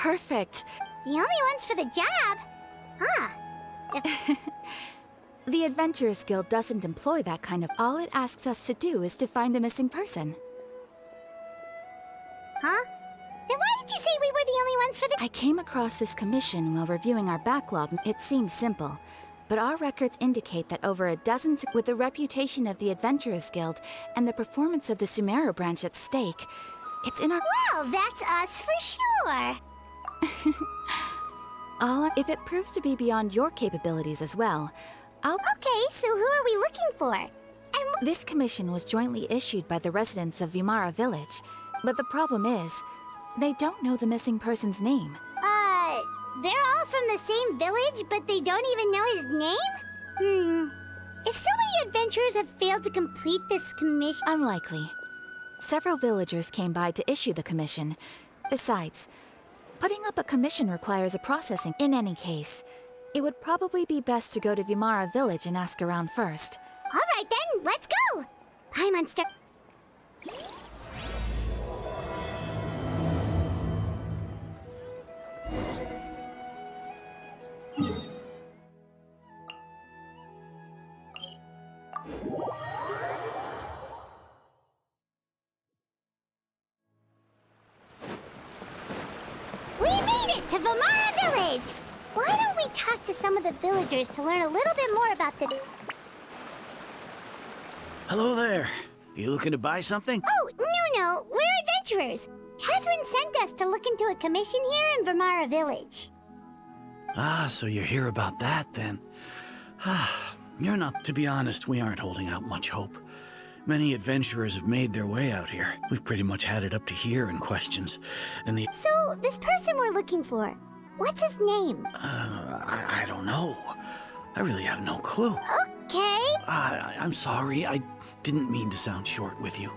Perfect. The only ones for the job? Huh. The Adventurers Guild doesn't employ that kind of... All it asks us to do is to find a missing person. Huh? Then why did you say we were the only ones for the... I came across this commission while reviewing our backlog. It seems simple, but our records indicate that over a dozen... With the reputation of the Adventurers Guild and the performance of the Sumeru branch at stake, it's in our... Well, that's us for sure. If it proves to be beyond your capabilities as well, I'll... Okay, so who are we looking for? This commission was jointly issued by the residents of Vimara Village, but the problem is, they don't know the missing person's name. They're all from the same village, but they don't even know his name? If so many adventurers have failed to complete this commission... Unlikely. Several villagers came by to issue the commission. Besides, putting up a commission requires a processing. In any case, it would probably be best to go to Vimara Village and ask around first. All right then, let's go! Paimon, start... We made it to Vimara Village! Why don't we talk to some of the villagers to learn a little bit more about the... Hello there. You looking to buy something? Oh, no, we're adventurers. Catherine sent us to look into a commission here in Vimara Village. Ah, so you're here about that then. You're not... To be honest, we aren't holding out much hope. Many adventurers have made their way out here. We've pretty much had it up to here in questions, and the... So, this person we're looking for, what's his name? I don't know. I really have no clue. Okay. I'm sorry, I didn't mean to sound short with you.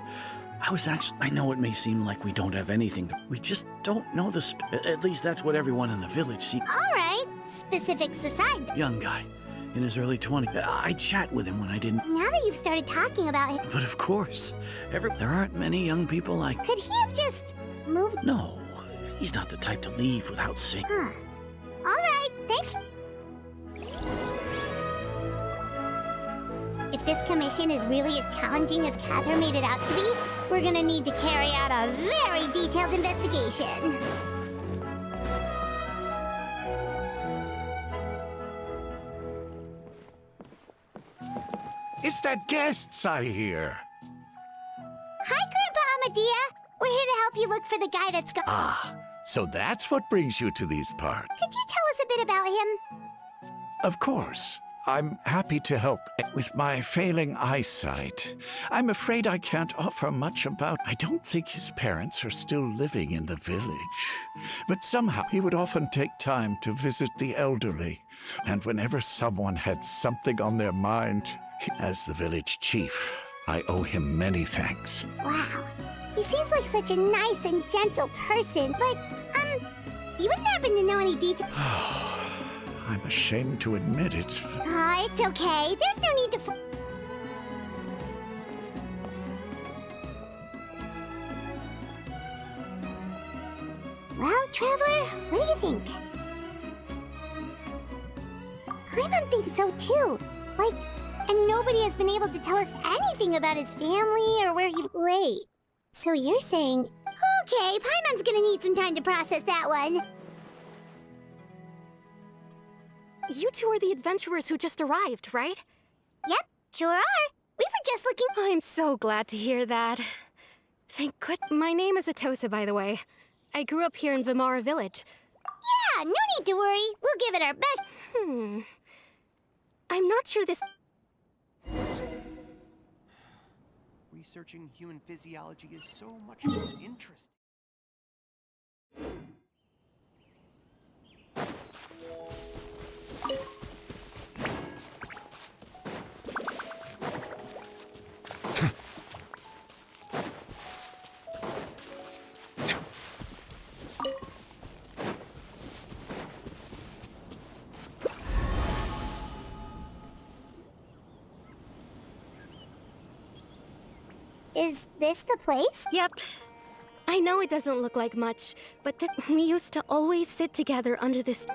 I know it may seem like we don't have anything. We just don't know at least that's what everyone in the village sees. All right. Specifics aside. Young guy, in his early 20s. I chat with him when I didn't. Now that you've started talking about him... But of course, there aren't many young people like... Could he have just moved... No, he's not the type to leave without saying... Huh. All right, thanks. If this commission is really as challenging as Catherine made it out to be, we're gonna need to carry out a very detailed investigation. It's that guests I hear. Hi, Grandpa Amadea. We're here to help you look for the guy that's Ah, so that's what brings you to these parts. Could you tell us a bit about him? Of course. I'm happy to help. With my failing eyesight, I'm afraid I can't offer much about... I don't think his parents are still living in the village. But somehow he would often take time to visit the elderly. And whenever someone had something on their mind, as the village chief, I owe him many thanks. Wow. He seems like such a nice and gentle person, but, you wouldn't happen to know any details? I'm ashamed to admit it. It's okay. There's no need to... Well, Traveler, what do you think? Paimon thinks so too. And nobody has been able to tell us anything about his family or where he... Wait, so you're saying... Okay, Paimon's gonna need some time to process that one. You two are the adventurers who just arrived, right? Yep, sure are. We were just looking... I'm so glad to hear that. Thank good... My name is Atosa, by the way. I grew up here in Vimara Village. Yeah, no need to worry. We'll give it our best. I'm not sure this... Researching human physiology is so much more interesting. Is this the place? Yep. I know it doesn't look like much, but we used to always sit together under this...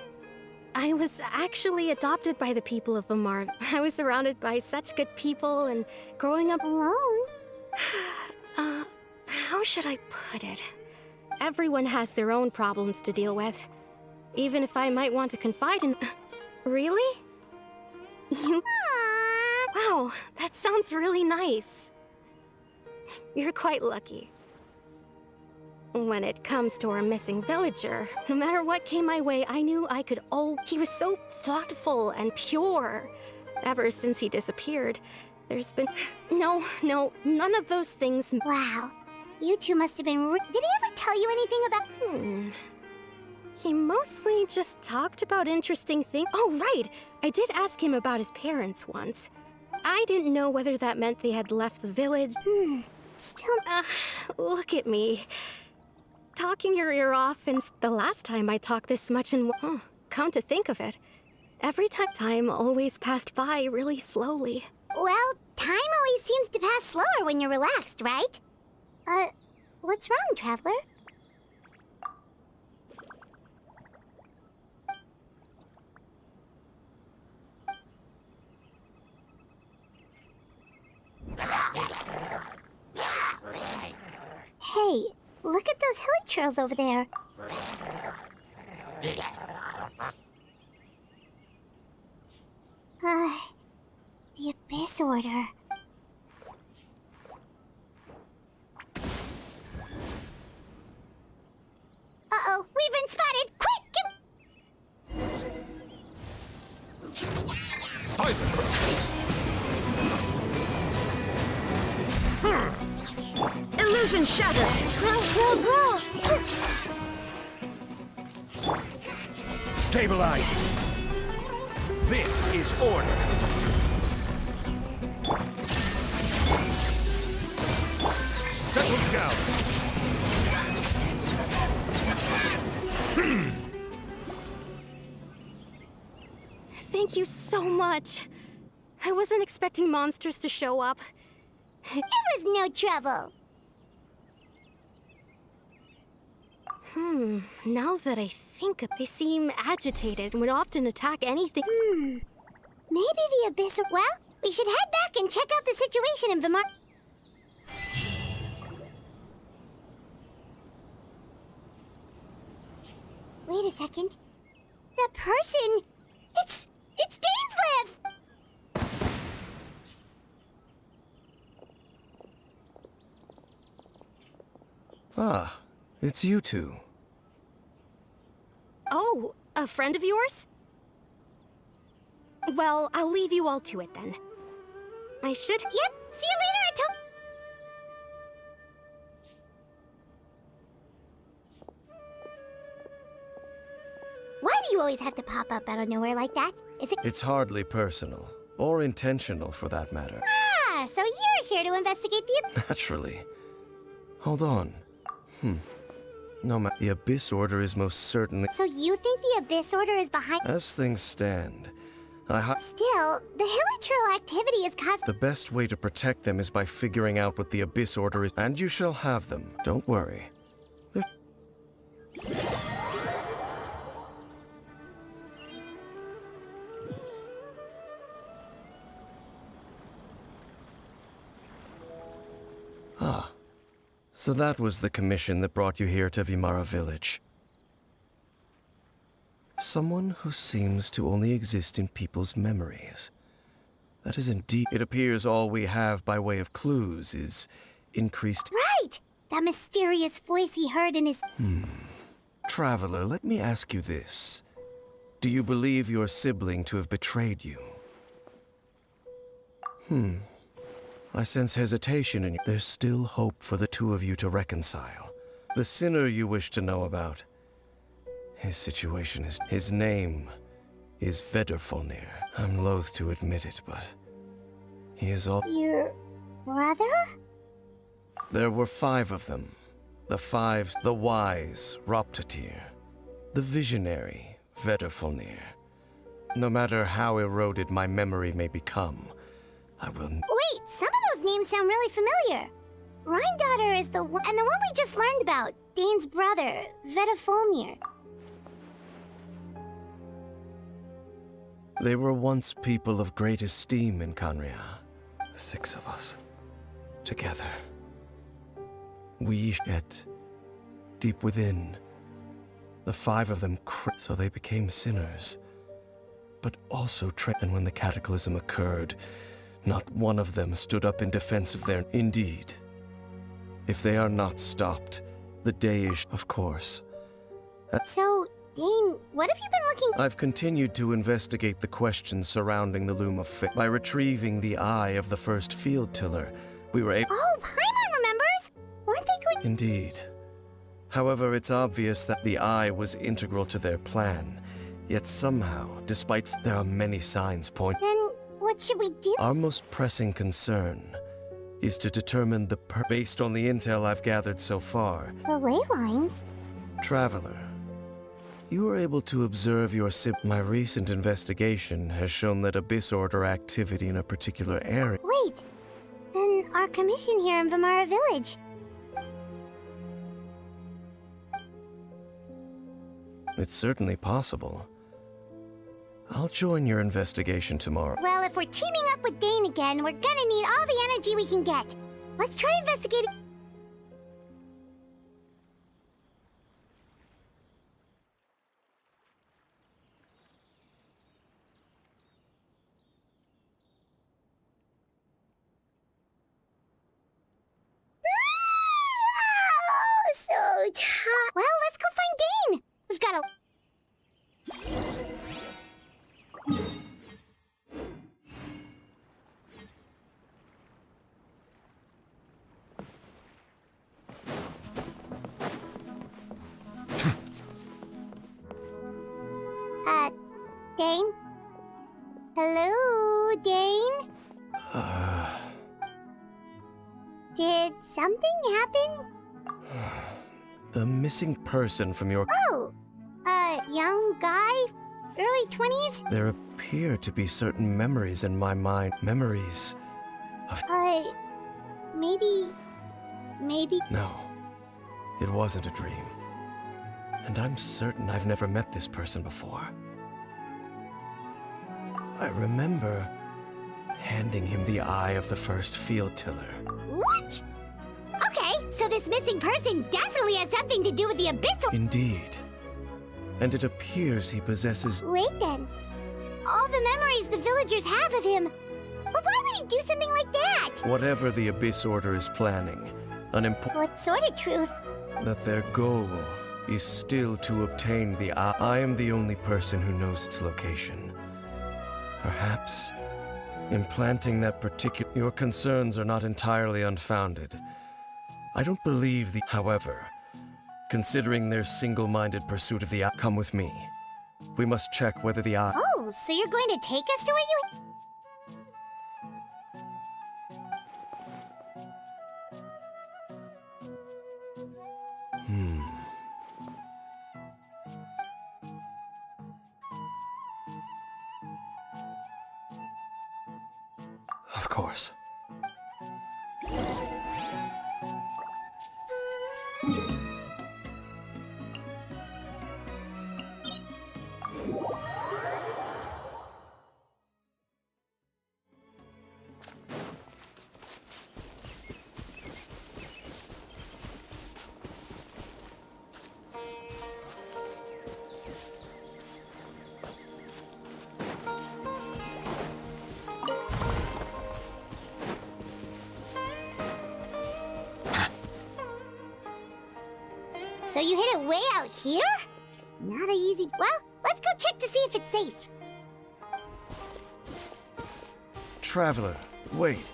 I was actually adopted by the people of Vimar. I was surrounded by such good people, and growing up... Alone? How should I put it? Everyone has their own problems to deal with. Even if I might want to confide in... Really? You... Aww. Wow, that sounds really nice. You're quite lucky. When it comes to our missing villager, no matter what came my way, I knew I could he was so thoughtful and pure. Ever since he disappeared, there's been... No, none of those things... Wow. You two must have been... Did he ever tell you anything about... He mostly just talked about interesting things. Oh, right! I did ask him about his parents once. I didn't know whether that meant they had left the village. Still... Look at me. Talking your ear off, and the last time I talked this much in... Oh, come to think of it, every time always passed by really slowly. Well, time always seems to pass slower when you're relaxed, right? What's wrong, Traveler? Hey, look at those hilly trails over there. The Abyss Order. Uh-oh, we've been spotted! Quick! Silence! Illusion shattered! Grow! Stabilize! This is order! Settle down! Thank you so much. I wasn't expecting monsters to show up. It was no trouble. Now that I think of it, they seem agitated and would often attack anything. Maybe the Abyss... Well, we should head back and check out the situation in Vimar... Wait a second. That person... It's Dainsleif! Ah, it's you two. Oh, a friend of yours? Well, I'll leave you all to it then. I should... Yep, see you later, Why do you always have to pop up out of nowhere like that? Is it... It's hardly personal, or intentional for that matter. Ah, so you're here to investigate the... Naturally. Hold on. No, the Abyss Order is most certainly... So you think the Abyss Order is behind... As things stand, Still, the Hilichurl activity is causing... The best way to protect them is by figuring out what the Abyss Order is, and you shall have them. Don't worry. Ah. So that was the commission that brought you here to Vimara Village. Someone who seems to only exist in people's memories. That is indeed... It appears all we have by way of clues is increased... Right! That mysterious voice he heard in his... Traveler, let me ask you this. Do you believe your sibling to have betrayed you? I sense hesitation in you. There's still hope for the two of you to reconcile. The sinner you wish to know about. His situation is... His name is Vedderfolnir. I'm loath to admit it, but... He is all... Your... brother? There were 5 of them. The Fives, the wise, Roptatir. The visionary, Vedderfolnir. No matter how eroded my memory may become, I will... Wait, some of those names sound really familiar. Rhine is the one, and the one we just learned about, Dane's brother, Vetafolnir. They were once people of great esteem in Canria. The 6 of us. Together. We, yet, deep within, the 5 of them so they became sinners. But also and when the cataclysm occurred, not one of them stood up in defense of their... Indeed. If they are not stopped, the day is... Of course. So, Dane, what have you been looking... I've continued to investigate the questions surrounding the Loom of Fate. By retrieving the eye of the first field tiller, we were able... Oh, Paimon remembers! Weren't they going... Indeed. However, it's obvious that the eye was integral to their plan. Yet somehow, despite... There are many signs point... Then, what should we do? Our most pressing concern is to determine the based on the intel I've gathered so far. The ley lines? Traveler, you were able to observe your My recent investigation has shown that Abyss Order activity in a particular area... Wait! Then our commission here in Vimara Village... It's certainly possible. I'll join your investigation tomorrow. Well, if we're teaming up with Dane again, we're gonna need all the energy we can get. Let's try investigating... Oh, so tired. Well, let's go find Dane. We've got a... Dane? Hello, Dane? Did something happen? The missing person from your... Oh! Young guy? Early 20s? There appear to be certain memories in my mind. Memories of... Maybe... No. It wasn't a dream. And I'm certain I've never met this person before. I remember handing him the eye of the first field tiller. What? Okay, so this missing person definitely has something to do with the Abyss... Indeed. And it appears he possesses... Wait then. All the memories the villagers have of him. But why would he do something like that? Whatever the Abyss Order is planning, an important... What sort of truth? That their goal is still to obtain the eye. I am the only person who knows its location. Perhaps implanting that particular... Your concerns are not entirely unfounded. I don't believe the... However, considering their single-minded pursuit of the eye... Come with me. We must check whether the eye... Oh, so you're going to take us to where you... Of course. So you hid it way out here? Not a easy... Well, let's go check to see if it's safe. Traveler, wait.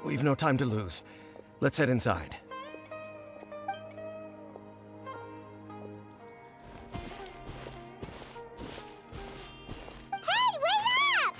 We've no time to lose. Let's head inside. Hey, wait up!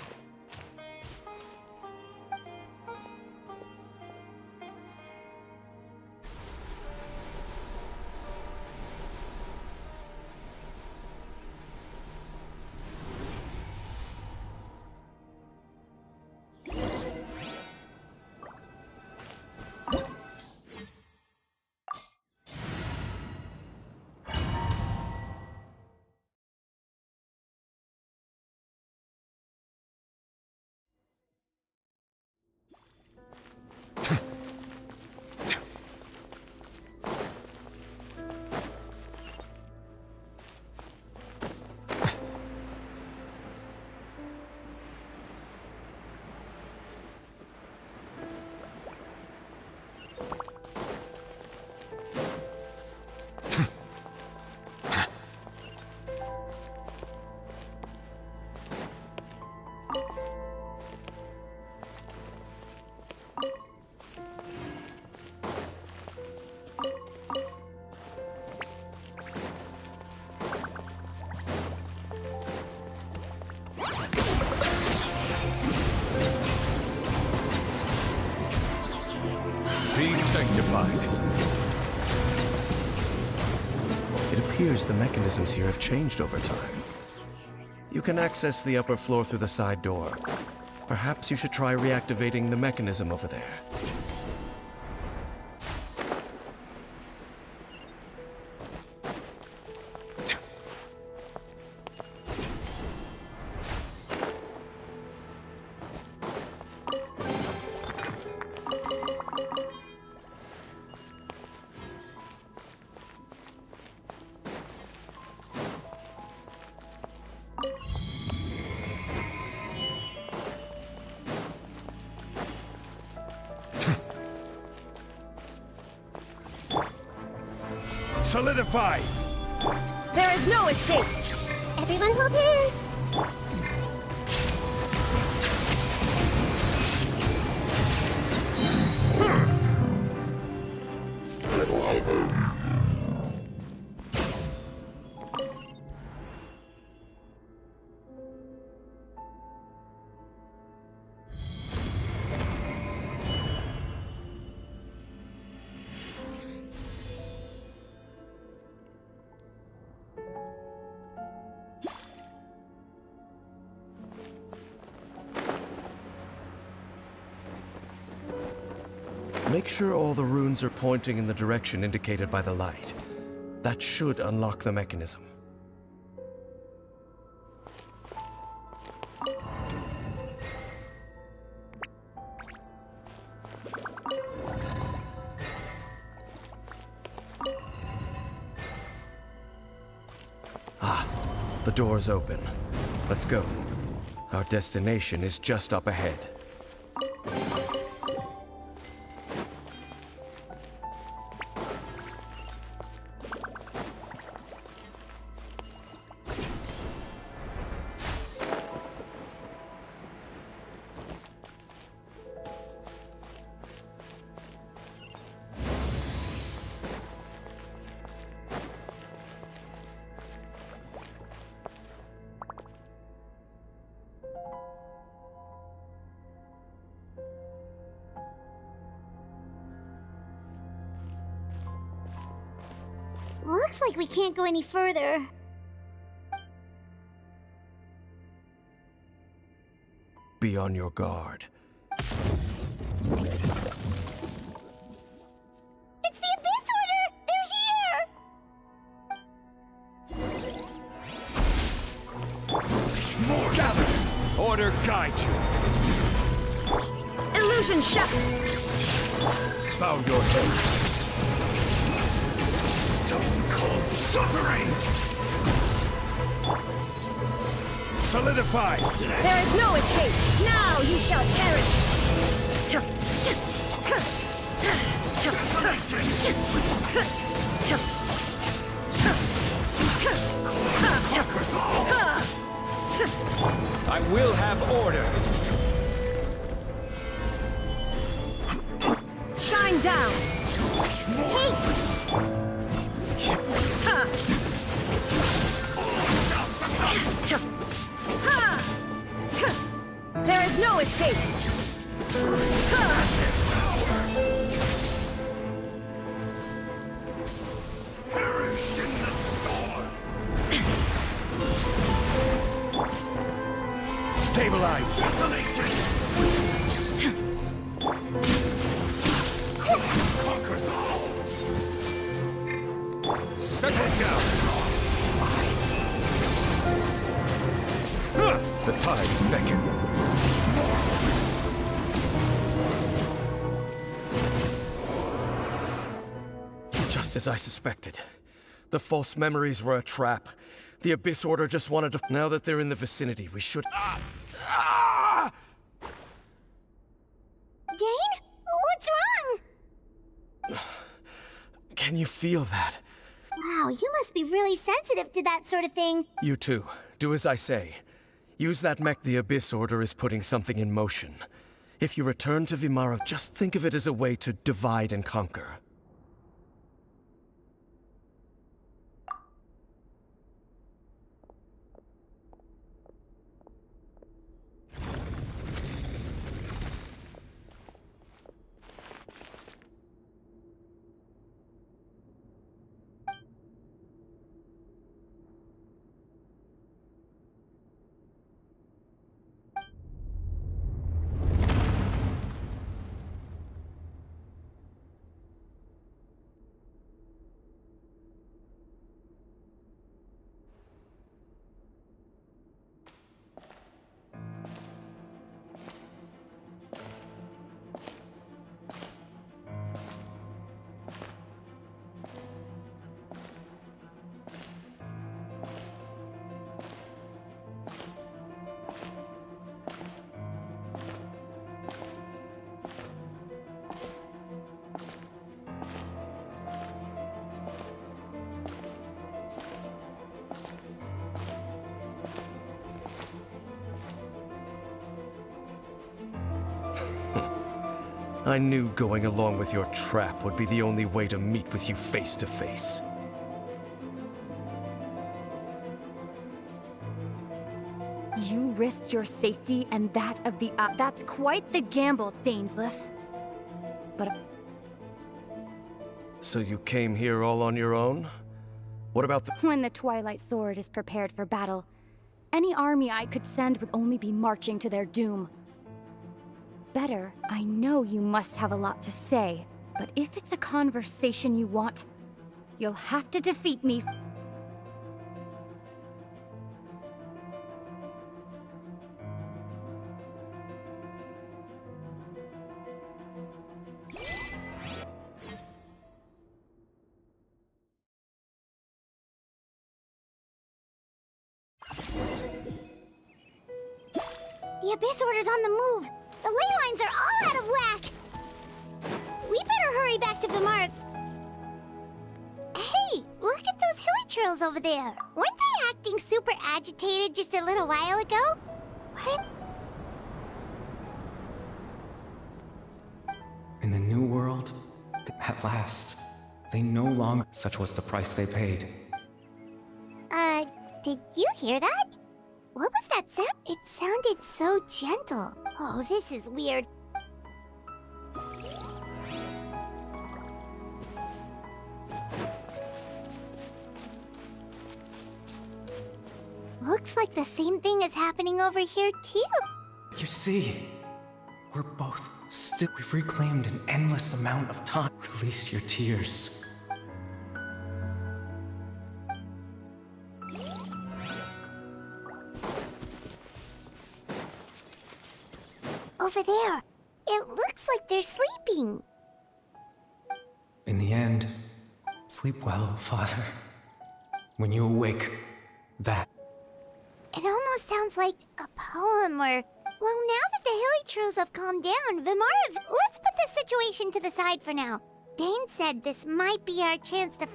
rectified. It appears the mechanisms here have changed over time. You can access the upper floor through the side door. Perhaps you should try reactivating the mechanism over there. Solidify! There is no escape! Everyone hold hands. Make sure all the runes are pointing in the direction indicated by the light. That should unlock the mechanism. Ah, the door's open. Let's go. Our destination is just up ahead. Looks like we can't go any further. Be on your guard. It's the Abyss Order! They're here! More gather! Order guide you! Illusion shattered! Bow your head! Stone cold suffering! Solidify! There is no escape! Now you shall perish! I will have order! Shine down! There is no escape! Perish in the storm! Stabilize! Desolation! Conquers all! Settle down! The tides beckon. Just as I suspected. The false memories were a trap. The Abyss Order just wanted to... Now that they're in the vicinity, we should... Dane? What's wrong? Can you feel that? Wow, you must be really sensitive to that sort of thing. You too. Do as I say. Use that mech. The Abyss Order is putting something in motion. If you return to Vimara, just think of it as a way to divide and conquer. I knew going along with your trap would be the only way to meet with you face to face. You risked your safety and that of the That's quite the gamble, Dainsleif. But... So you came here all on your own? What about the... When the Twilight Sword is prepared for battle, any army I could send would only be marching to their doom. Better, I know you must have a lot to say, but if it's a conversation you want, you'll have to defeat me. The Abyss Order's on the move. The ley lines are all out of whack. We better hurry back to Vimar. Hey, look at those hilly trails over there. Weren't they acting super agitated just a little while ago? What? In the new world, at last, they no longer... Such was the price they paid. Did you hear that? What was that sound? It sounded so gentle. Oh, this is weird. Looks like the same thing is happening over here, too. You see, we're both still... We've reclaimed an endless amount of time. Release your tears. Over there. It looks like they're sleeping. In the end, sleep well, Father. When you awake, that... It almost sounds like a poem or... Well, now that the hilly trails have calmed down, Vimara... Let's put this situation to the side for now. Dane said this might be our chance to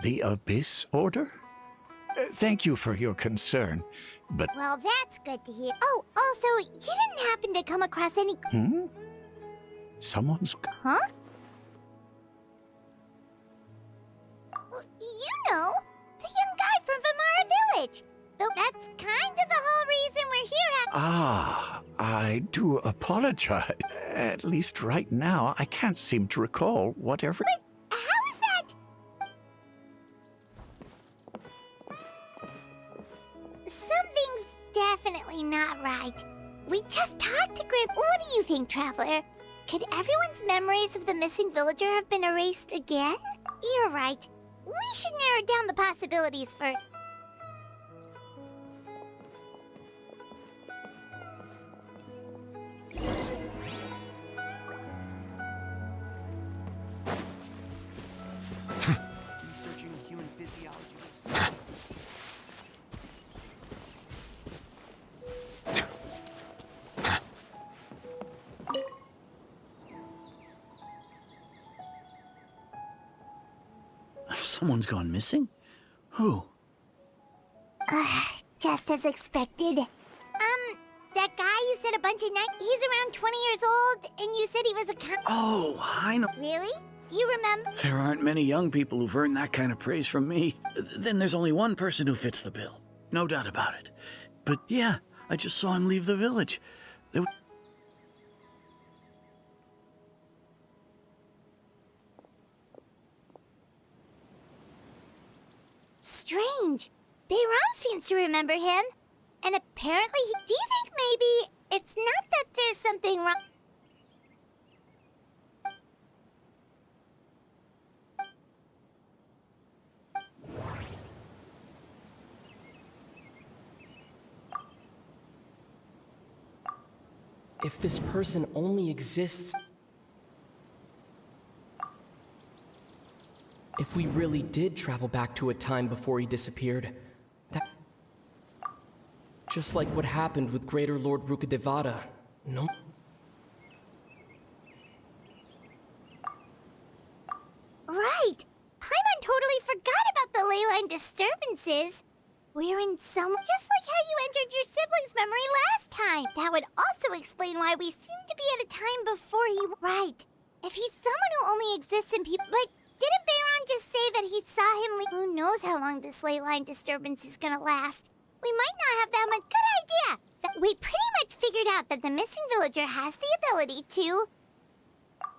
The Abyss Order? Thank you for your concern, but... Well, that's good to hear. Oh, also, you didn't happen to come across any... Someone's... Huh? You know, the young guy from Vimara Village. Though that's kind of the whole reason we're here. Ah, I do apologize. At least right now, I can't seem to recall whatever... But how is that? Something's definitely not right. We just talked to Grim. What do you think, Traveler? Could everyone's memories of the missing villager have been erased again? You're right. We should narrow down the possibilities for... Researching human physiology. Someone's gone missing? Who? Just as expected. That guy you said a bunch of nights... He's around 20 years old, and you said he was a Oh, I know. Really? You remember? There aren't many young people who've earned that kind of praise from me. Then there's only one person who fits the bill. No doubt about it. But yeah, I just saw him leave the village. Strange. Bayram seems to remember him. And apparently, do you think maybe it's not that there's something wrong? If this person only exists... If we really did travel back to a time before he disappeared, that... Just like what happened with Greater Lord Rukkhadevata, no? Right! Paimon totally forgot about the ley line disturbances. We're in some... Just like how you entered your sibling's memory last time. That would also explain why we seem to be at a time before he... Right. If he's someone who only exists in people... But didn't Bayron just say that he saw him leave? Who knows how long this ley line disturbance is gonna last? We might not have that much... Good idea! We pretty much figured out that the missing villager has the ability to...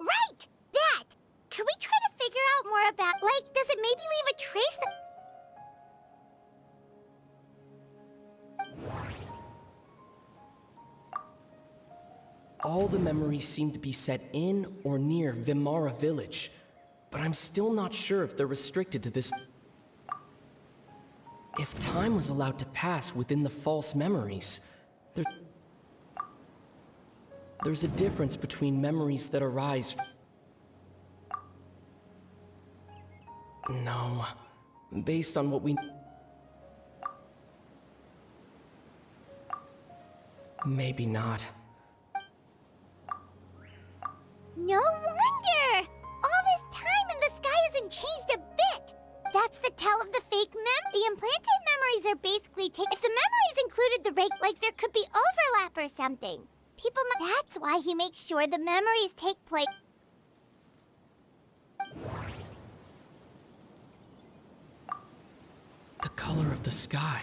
Right! That! Could we try to figure out more about... Like, does it maybe leave a trace that... All the memories seem to be set in or near Vimara village, but I'm still not sure if they're restricted to this... If time was allowed to pass within the false memories, there's a difference between memories that arise... No, based on what we... Maybe not. No wonder! All this time and the sky hasn't changed a bit! That's the tell of the fake The implanted memories are basically if the memories included the like there could be overlap or something. That's why he makes sure the memories take place. The color of the sky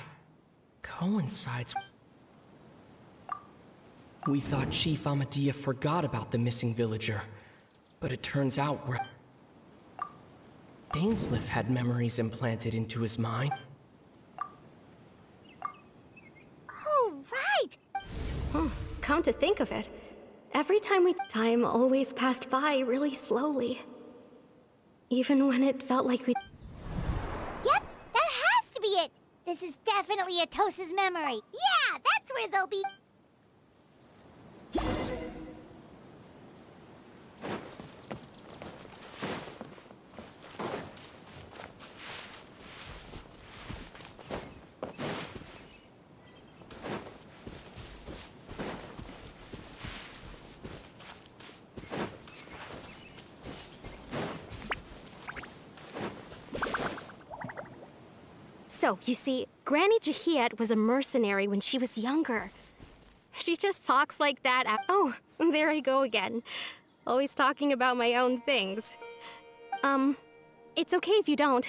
coincides. We thought Chief Amadea forgot about the missing villager, but it turns out Dainsleif had memories implanted into his mind. Oh, right! Come to think of it, every time time always passed by really slowly. Even when it felt like we... Yep, that has to be it! This is definitely Atos's memory. Yeah, that's where they'll be... So, you see, Granny Jahiet was a mercenary when she was younger. She just talks like that. Oh, there I go again. Always talking about my own things. It's okay if you don't.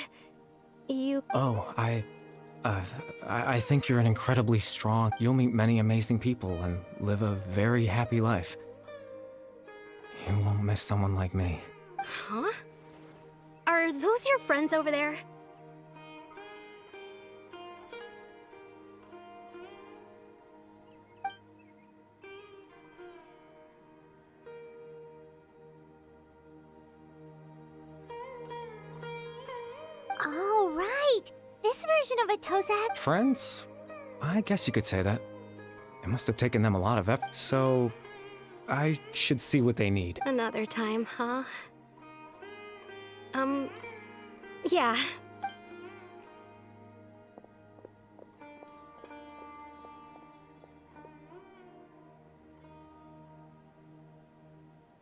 Oh, I think you're an incredibly strong... You'll meet many amazing people and live a very happy life. You won't miss someone like me. Huh? Are those your friends over there? Oh, right! This version of Atosa had... Friends? I guess you could say that. It must have taken them a lot of effort, so... I should see what they need. Another time, huh? Yeah.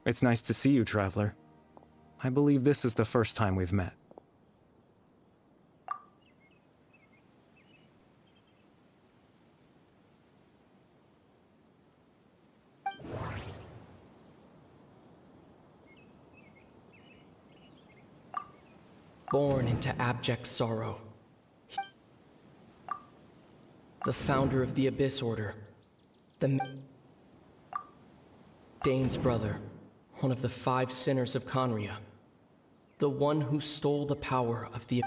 It's nice to see you, Traveler. I believe this is the first time we've met. Born into abject sorrow. The founder of the Abyss Order. Dane's brother. One of the 5 sinners of Conria. The one who stole the power of the...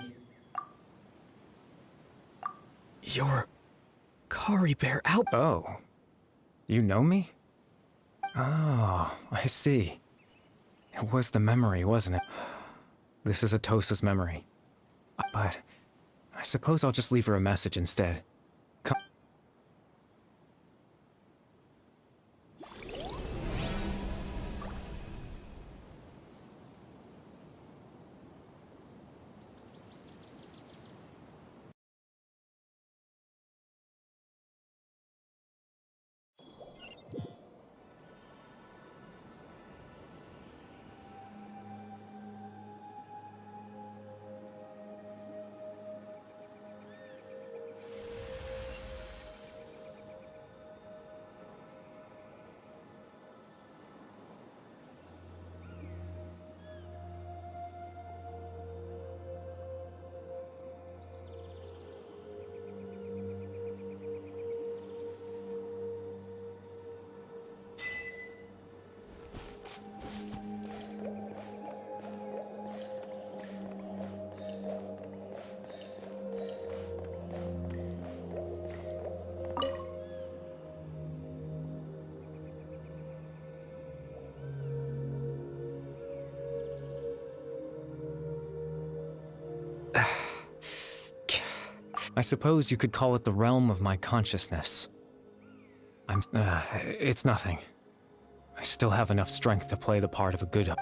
You're... Kari Bear Alp... Oh. You know me? Oh, I see. It was the memory, wasn't it? This is Atosa's memory. But I suppose I'll just leave her a message instead. I suppose you could call it the realm of my consciousness. It's nothing. I still have enough strength to play the part of a good...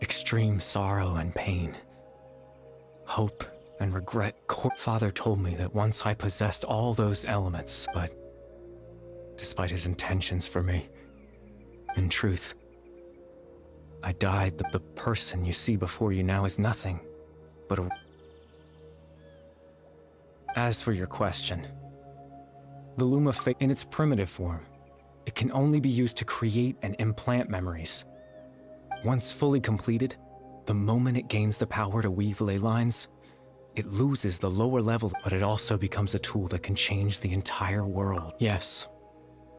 Extreme sorrow and pain. Hope and regret. Father told me that once I possessed all those elements, but despite his intentions for me, in truth, I died. The person you see before you now is nothing but a... As for your question, the Loom of Fate in its primitive form, it can only be used to create and implant memories. Once fully completed, the moment it gains the power to weave ley lines, it loses the lower level, but it also becomes a tool that can change the entire world. Yes,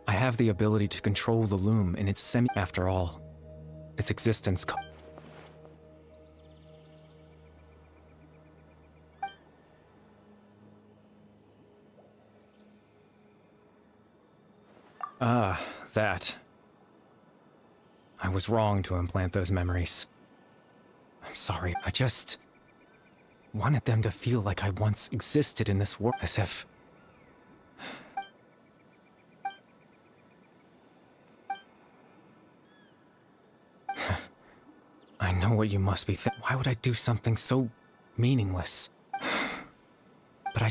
I have the ability to control the loom in its After all, its existence... That. I was wrong to implant those memories. I'm sorry, I just wanted them to feel like I once existed in this world, as if... I know what you must be thinking. Why would I do something so meaningless? But I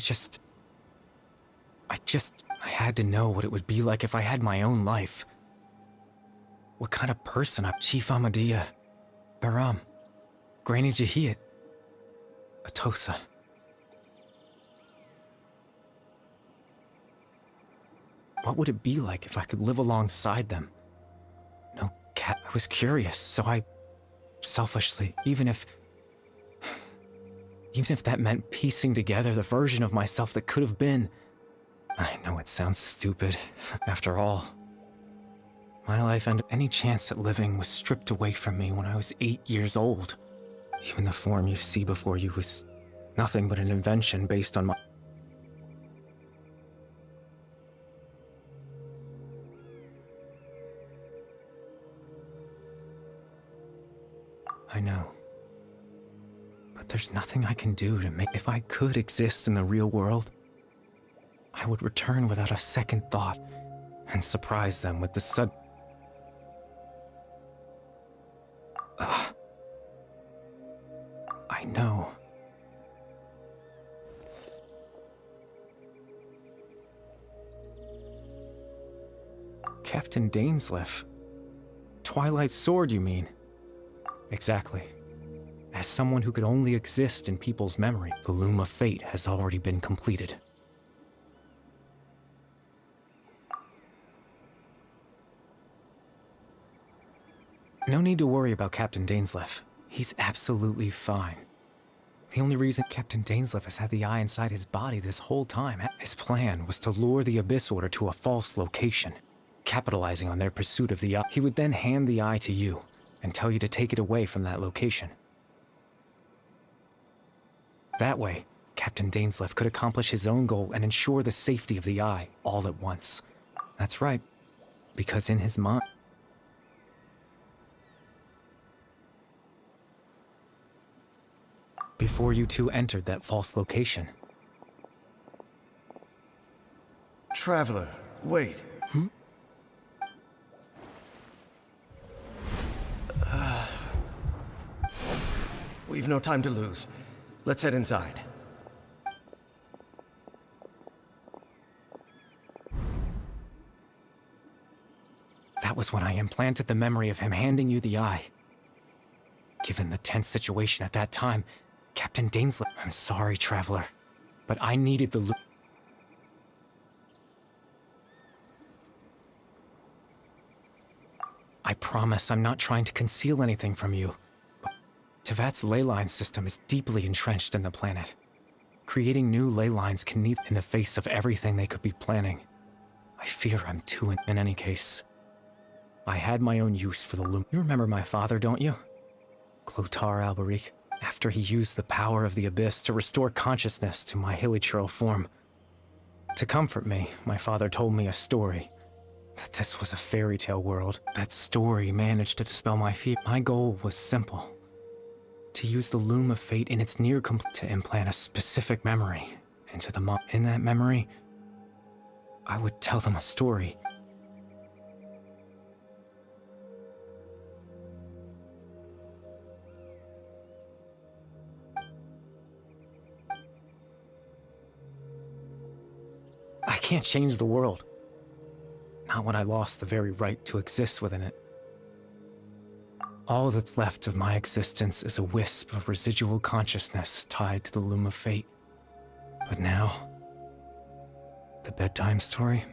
had to know what it would be like if I had my own life. What kind of person I'm... Chief Amadia, Baram, Granny Jahiyat, Atosa. What would it be like if I could live alongside them? No cat. I was curious, so I selfishly, even if that meant piecing together the version of myself that could have been. I know it sounds stupid. After all, my life and any chance at living was stripped away from me when I was 8 years old. Even the form you see before you was nothing but an invention based on my... I know. But there's nothing I can do to make... If I could exist in the real world, I would return without a second thought and surprise them with the sudden... I know. Captain Dainsleif. Twilight Sword, you mean? Exactly. As someone who could only exist in people's memory, the Loom of Fate has already been completed. No need to worry about Captain Dainsleif. He's absolutely fine. The only reason Captain Dainsleif has had the eye inside his body this whole time, his plan was to lure the Abyss Order to a false location, capitalizing on their pursuit of the eye. He would then hand the eye to you and tell you to take it away from that location. That way, Captain Dainsleif could accomplish his own goal and ensure the safety of the eye all at once. That's right, because in his mind... Before you two entered that false location. Traveler, wait. We've no time to lose. Let's head inside. That was when I implanted the memory of him handing you the eye. Given the tense situation at that time, Captain Dainsleif... I'm sorry, Traveler, but I needed the... I promise I'm not trying to conceal anything from you. Tevat's ley line system is deeply entrenched in the planet. Creating new ley lines can need in the face of everything they could be planning. I fear I'm too in any case. I had my own use for the loom. You remember my father, don't you? Clotar Alberic. After he used the power of the Abyss to restore consciousness to my hilichurl form. To comfort me, my father told me a story. That this was a fairy tale world. That story managed to dispel my fear. My goal was simple. to use the Loom of Fate in its near to implant a specific memory into the mom. In that memory, I would tell them a story. I can't change the world. Not when I lost the very right to exist within it. All that's left of my existence is a wisp of residual consciousness tied to the Loom of Fate. But now, the bedtime story?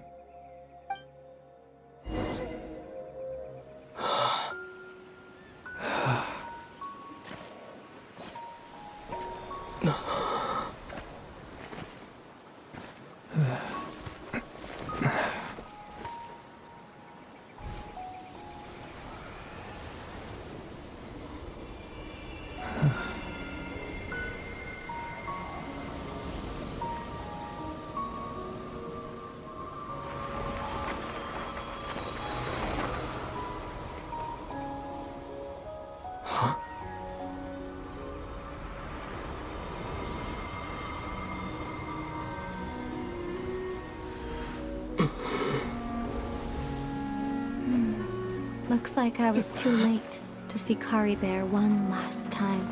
Looks like I was too late to see Kari Bear one last time.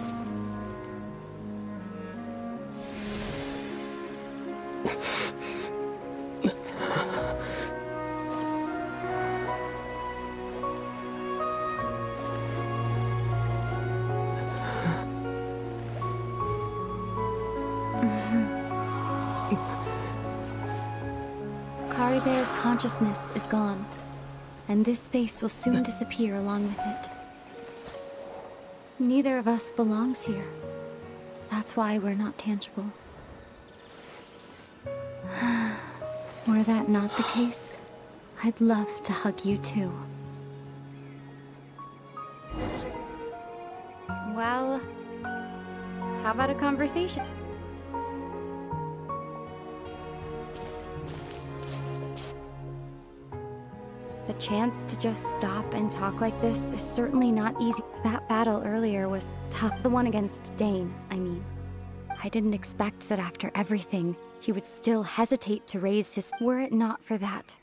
Kari Bear's consciousness is gone, and this space will soon disappear along with it. Neither of us belongs here. That's why we're not tangible. Were that not the case, I'd love to hug you too. Well, how about a conversation? The chance to just stop and talk like this is certainly not easy. That battle earlier was tough. The one against Dane, I mean. I didn't expect that after everything, he would still hesitate to raise his... Were it not for that,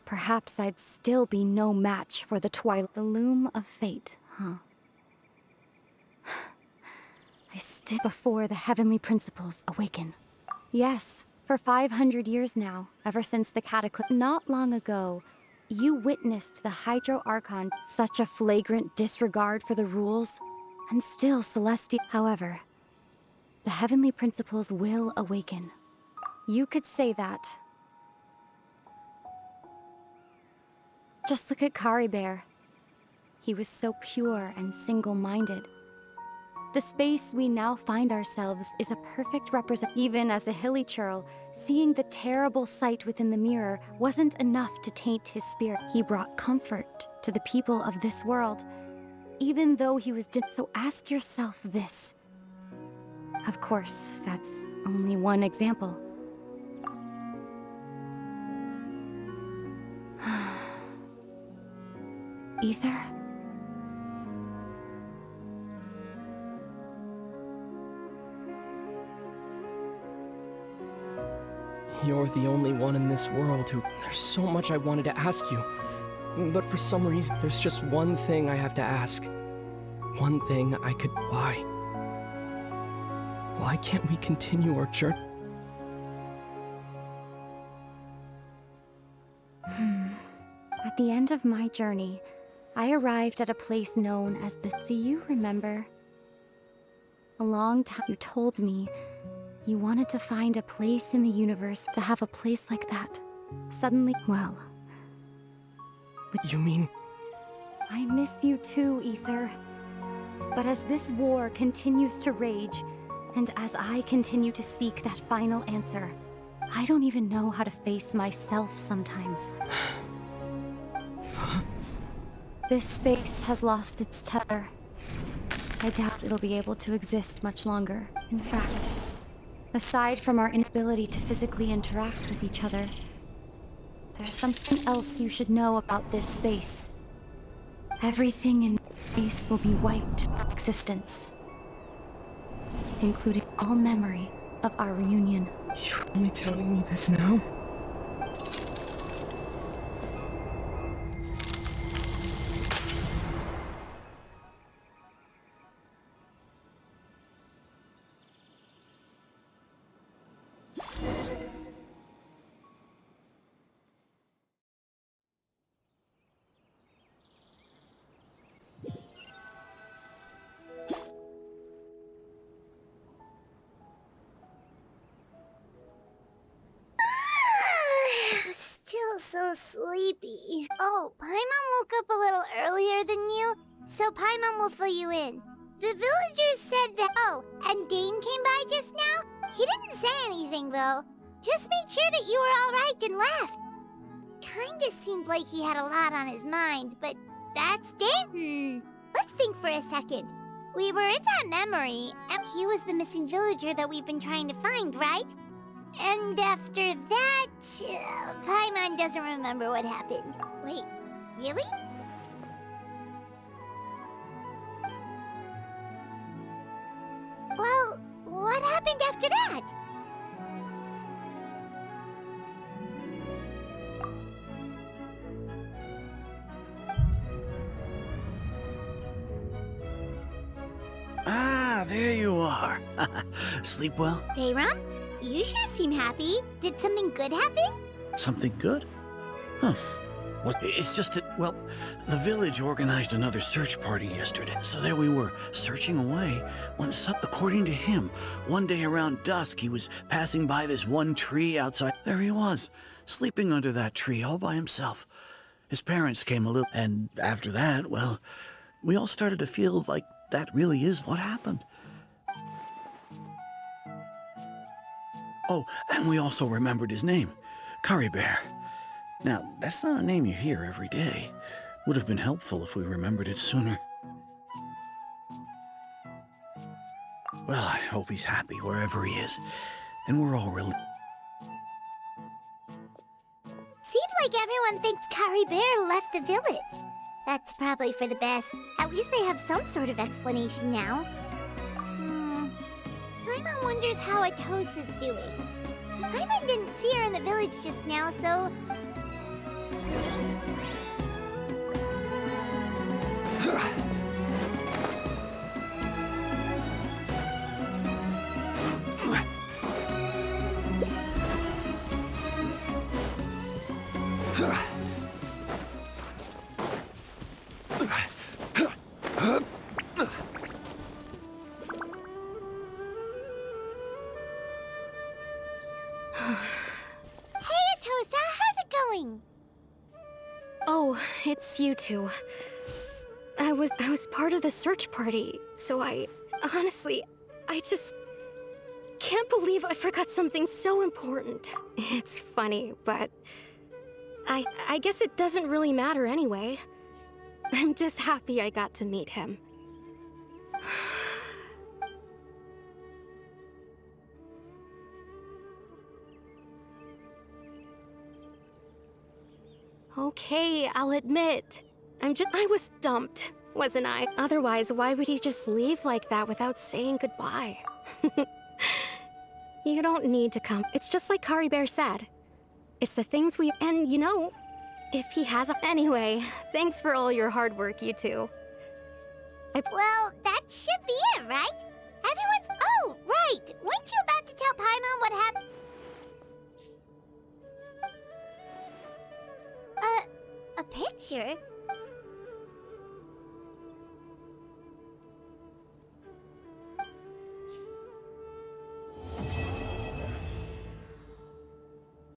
perhaps I'd still be no match for the Twilight. The Loom of Fate, huh? I stood before the heavenly principles awaken. Yes, for 500 years now, ever since the cataclysm. Not long ago, you witnessed the Hydro Archon, such a flagrant disregard for the rules, and still Celestial. However, the heavenly principles will awaken. You could say that. Just look at Kari Bear. He was so pure and single-minded. The space we now find ourselves is a perfect representation. Even as a hilly churl, seeing the terrible sight within the mirror wasn't enough to taint his spirit. He brought comfort to the people of this world, even though he was dead. So ask yourself this. Of course, that's only one example. Ether? You're the only one in this world who... There's so much I wanted to ask you. But for some reason, there's just one thing I have to ask. One thing I could... Why? Why can't we continue our journey? At the end of my journey, I arrived at a place known as the... Do you remember? A long time you told me you wanted to find a place in the universe to have a place like that. Suddenly, well... You mean... I miss you too, Ether. But as this war continues to rage, and as I continue to seek that final answer, I don't even know how to face myself sometimes. This space has lost its tether. I doubt it'll be able to exist much longer. In fact, aside from our inability to physically interact with each other, there's something else you should know about this space. Everything in this space will be wiped from existence. including all memory of our reunion. You're only telling me this now? Still so sleepy. Oh, Paimon woke up a little earlier than you, so Paimon will fill you in. The villagers said that. Oh, and Dane came by just now? He didn't say anything, though. Just made sure that you were alright and left. Kinda seemed like he had a lot on his mind, but that's Dane. Let's think for a second. We were in that memory, and he was the missing villager that we've been trying to find, right? And after that, Paimon doesn't remember what happened. Wait, really? Well, what happened after that? Ah, there you are. Sleep well? Bayram, you sure seem happy. Did something good happen? Something good? Huh. Well, it's just that, well, the village organized another search party yesterday. So there we were, searching away, when according to him, one day around dusk, he was passing by this one tree outside. There he was, sleeping under that tree all by himself. His parents came a little, and after that, well, we all started to feel like that really is what happened. Oh, and we also remembered his name, Curry Bear. Now, that's not a name you hear every day. Would have been helpful if we remembered it sooner. Well, I hope he's happy wherever he is, and we're all really... Seems like everyone thinks Curry Bear left the village. That's probably for the best. At least they have some sort of explanation now. Paimon wonders how Atosa's doing. Paimon didn't see her in the village just now, so... It's you two. I was part of the search party, so honestly, I just can't believe I forgot something so important. It's funny, but I guess it doesn't really matter anyway. I'm just happy I got to meet him. Okay, I'll admit. I was dumped, wasn't I? Otherwise, why would he just leave like that without saying goodbye? You don't need to come. It's just like Curry Bear said. It's the things we... And, you know, if he has... Anyway, thanks for all your hard work, you two. Well, that should be it, right? Everyone's... Oh, right! Weren't you about to tell Paimon what happened? A picture?